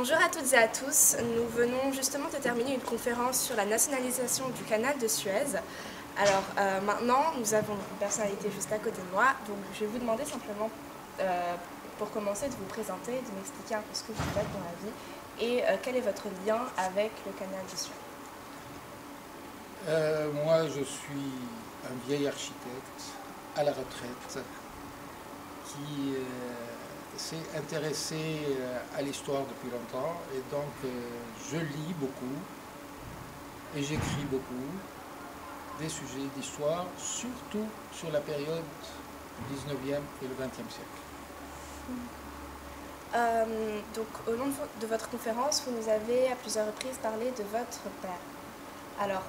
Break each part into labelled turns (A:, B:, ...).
A: Bonjour à toutes et à tous. Nous venons justement de terminer une conférence sur la nationalisation du canal de Suez. Alors maintenant, nous avons une personnalité juste à côté de moi, donc je vais vous demander simplement, pour commencer, de vous présenter, de m'expliquer un peu ce que vous faites dans la vie et quel est votre lien avec le canal de Suez.
B: Moi, je suis un vieil architecte à la retraite qui s'est intéressé à l'histoire depuis longtemps et donc je lis beaucoup et j'écris beaucoup des sujets d'histoire, surtout sur la période du 19e et le 20e siècle.
A: Donc au long de votre conférence, vous nous avez à plusieurs reprises parlé de votre père. Alors,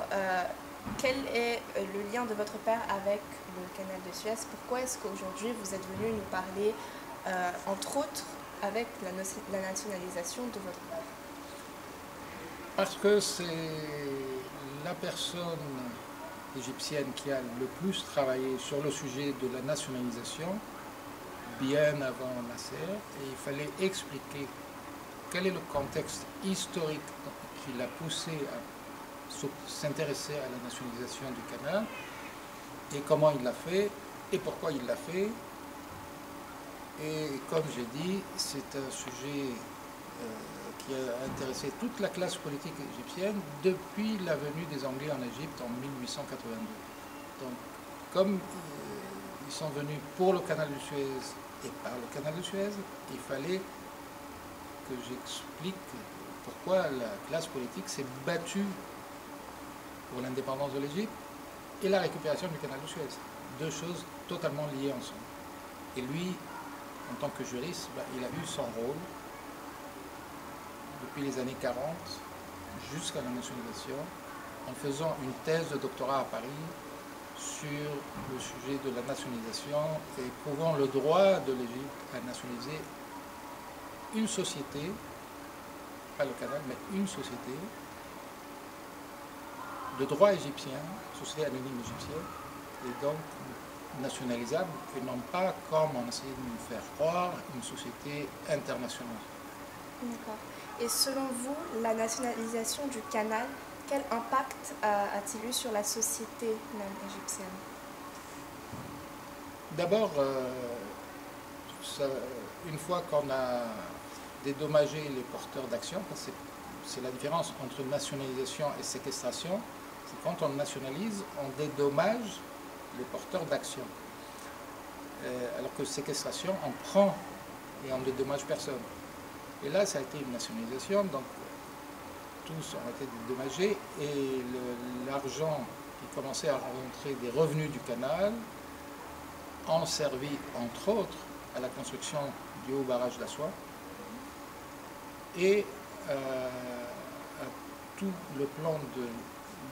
A: quel est le lien de votre père avec le canal de Suez? Pourquoi est-ce qu'aujourd'hui vous êtes venu nous parler, entre autres, avec la nationalisation de votre père?
B: Parce que c'est la personne égyptienne qui a le plus travaillé sur le sujet de la nationalisation, bien avant Nasser, et il fallait expliquer quel est le contexte historique qui l'a poussé à s'intéresser à la nationalisation du canal, et comment il l'a fait, et pourquoi il l'a fait. Et comme j'ai dit, c'est un sujet qui a intéressé toute la classe politique égyptienne depuis la venue des Anglais en Égypte en 1882. Donc, comme ils sont venus pour le canal de Suez et par le canal de Suez, il fallait que j'explique pourquoi la classe politique s'est battue pour l'indépendance de l'Égypte et la récupération du canal de Suez. Deux choses totalement liées ensemble. Et lui, en tant que juriste, il a eu son rôle depuis les années 40 jusqu'à la nationalisation, en faisant une thèse de doctorat à Paris sur le sujet de la nationalisation et prouvant le droit de l'Égypte à nationaliser une société, pas le canal, mais une société de droit égyptien, société anonyme égyptienne, et donc nationalisable, et non pas, comme on essaie de nous faire croire, une société internationale.
A: D'accord. Et selon vous, la nationalisation du canal, quel impact a-t-il eu sur la société même égyptienne?
B: D'abord, une fois qu'on a dédommagé les porteurs d'actions, parce que c'est la différence entre nationalisation et séquestration, c'est quand on nationalise, on dédommage les porteurs d'actions. Alors que séquestration, on prend et on ne dédommage personne. Et là, ça a été une nationalisation, donc tous ont été dédommagés et l'argent qui commençait à rentrer des revenus du canal ont servi, entre autres, à la construction du haut barrage d'Assois et à tout le plan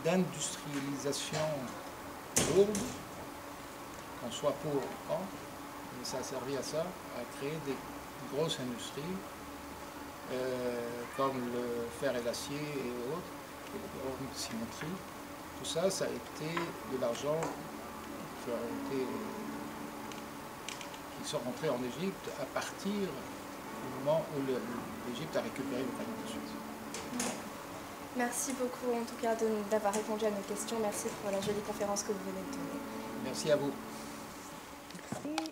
B: d'industrialisation lourde, qu'on soit pour ou contre, mais ça a servi à ça, à créer des grosses industries comme le fer et l'acier et autres, et les grandes cimenteries. Tout ça, ça a été de l'argent qui sont rentrés en Égypte à partir du moment où l'Égypte a récupéré le canal de Suez.
A: Merci beaucoup en tout cas d'avoir répondu à nos questions. Merci pour la jolie conférence que vous venez de donner.
B: Merci à vous.
A: Merci.